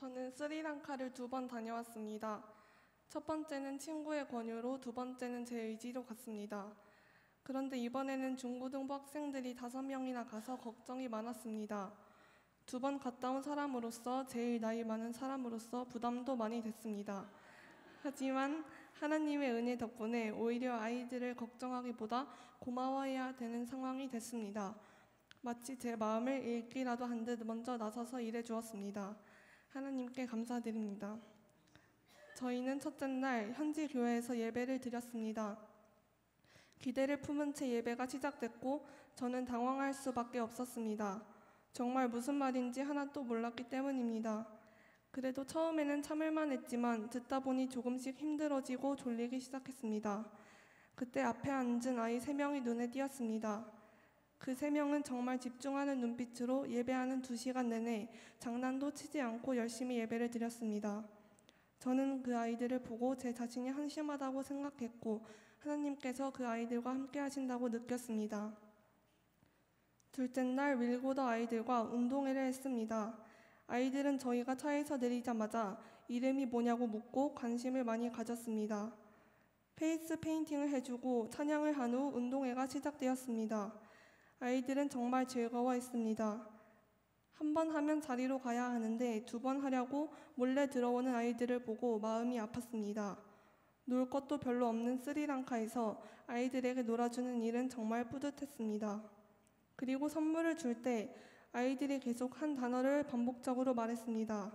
저는 스리랑카를 2번 다녀왔습니다. 첫 번째는 친구의 권유로, 두 번째는 제 의지로 갔습니다. 그런데 이번에는 중고등부 학생들이 5명이나 가서 걱정이 많았습니다. 2번 갔다 온 사람으로서, 제일 나이 많은 사람으로서 부담도 많이 됐습니다. 하지만 하나님의 은혜 덕분에 오히려 아이들을 걱정하기보다 고마워해야 되는 상황이 됐습니다. 마치 제 마음을 읽기라도 한 듯 먼저 나서서 일해 주었습니다. 하나님께 감사드립니다. 저희는 첫째 날 현지 교회에서 예배를 드렸습니다. 기대를 품은 채 예배가 시작됐고 저는 당황할 수밖에 없었습니다. 정말 무슨 말인지 하나도 몰랐기 때문입니다. 그래도 처음에는 참을만 했지만 듣다 보니 조금씩 힘들어지고 졸리기 시작했습니다. 그때 앞에 앉은 아이 3명이 눈에 띄었습니다. 그 3명은 정말 집중하는 눈빛으로 예배하는 2시간 내내 장난도 치지 않고 열심히 예배를 드렸습니다. 저는 그 아이들을 보고 제 자신이 한심하다고 생각했고 하나님께서 그 아이들과 함께 하신다고 느꼈습니다. 둘째 날 윌고더 아이들과 운동회를 했습니다. 아이들은 저희가 차에서 내리자마자 이름이 뭐냐고 묻고 관심을 많이 가졌습니다. 페이스 페인팅을 해주고 찬양을 한 후 운동회가 시작되었습니다. 아이들은 정말 즐거워했습니다. 한 번 하면 자리로 가야 하는데 2번 하려고 몰래 들어오는 아이들을 보고 마음이 아팠습니다. 놀 것도 별로 없는 스리랑카에서 아이들에게 놀아주는 일은 정말 뿌듯했습니다. 그리고 선물을 줄 때 아이들이 계속 한 단어를 반복적으로 말했습니다.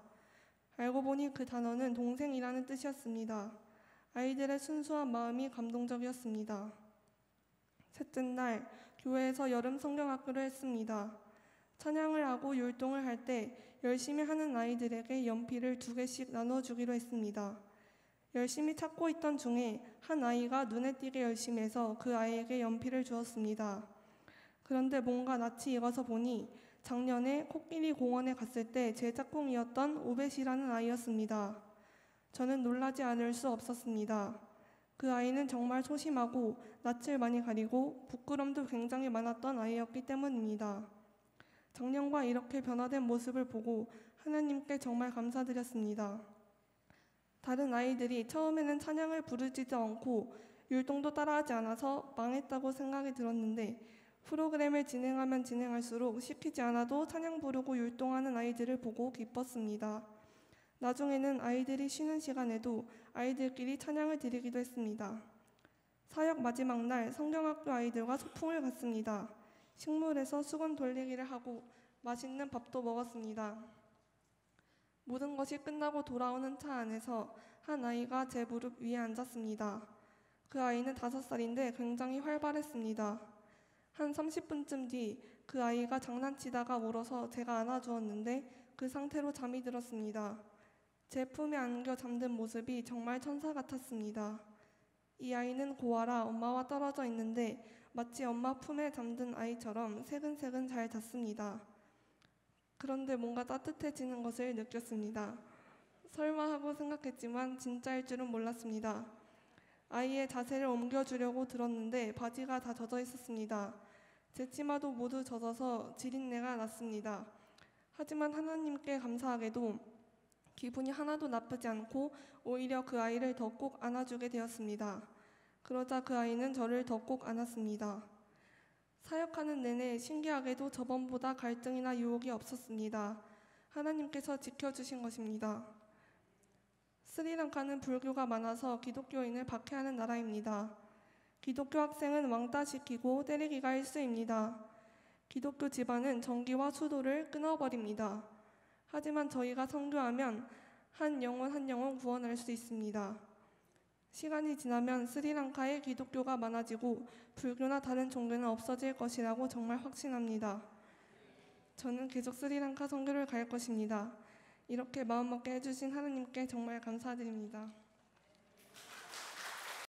알고 보니 그 단어는 동생이라는 뜻이었습니다. 아이들의 순수한 마음이 감동적이었습니다. 셋째 날 교회에서 여름 성경학교를 했습니다. 찬양을 하고 율동을 할 때 열심히 하는 아이들에게 연필을 2개씩 나눠주기로 했습니다. 열심히 찾고 있던 중에 한 아이가 눈에 띄게 열심히 해서 그 아이에게 연필을 주었습니다. 그런데 뭔가 낯이 익어서 보니 작년에 코끼리 공원에 갔을 때 제 짝꿍이었던 오벳이라는 아이였습니다. 저는 놀라지 않을 수 없었습니다. 그 아이는 정말 소심하고 낯을 많이 가리고 부끄럼도 굉장히 많았던 아이였기 때문입니다. 작년과 이렇게 변화된 모습을 보고 하나님께 정말 감사드렸습니다. 다른 아이들이 처음에는 찬양을 부르지도 않고 율동도 따라하지 않아서 망했다고 생각이 들었는데 프로그램을 진행하면 진행할수록 시키지 않아도 찬양 부르고 율동하는 아이들을 보고 기뻤습니다. 나중에는 아이들이 쉬는 시간에도 아이들끼리 찬양을 드리기도 했습니다. 사역 마지막 날 성경학교 아이들과 소풍을 갔습니다. 식물에서 수건 돌리기를 하고 맛있는 밥도 먹었습니다. 모든 것이 끝나고 돌아오는 차 안에서 한 아이가 제 무릎 위에 앉았습니다. 그 아이는 5살인데 굉장히 활발했습니다. 한 30분쯤 뒤 그 아이가 장난치다가 울어서 제가 안아주었는데 그 상태로 잠이 들었습니다. 제 품에 안겨 잠든 모습이 정말 천사 같았습니다. 이 아이는 고아라 엄마와 떨어져 있는데 마치 엄마 품에 잠든 아이처럼 새근새근 잘 잤습니다. 그런데 뭔가 따뜻해지는 것을 느꼈습니다. 설마 하고 생각했지만 진짜일 줄은 몰랐습니다. 아이의 자세를 옮겨주려고 들었는데 바지가 다 젖어 있었습니다. 제 치마도 모두 젖어서 지린내가 났습니다. 하지만 하나님께 감사하게도 기분이 하나도 나쁘지 않고 오히려 그 아이를 더 꼭 안아주게 되었습니다. 그러자 그 아이는 저를 더 꼭 안았습니다. 사역하는 내내 신기하게도 저번보다 갈등이나 유혹이 없었습니다. 하나님께서 지켜주신 것입니다. 스리랑카는 불교가 많아서 기독교인을 박해하는 나라입니다. 기독교 학생은 왕따시키고 때리기가 일쑤입니다. 기독교 집안은 전기와 수도를 끊어버립니다. 하지만 저희가 선교하면 한 영혼 구원할 수 있습니다. 시간이 지나면 스리랑카에 기독교가 많아지고 불교나 다른 종교는 없어질 것이라고 정말 확신합니다. 저는 계속 스리랑카 선교를 갈 것입니다. 이렇게 마음먹게 해주신 하나님께 정말 감사드립니다.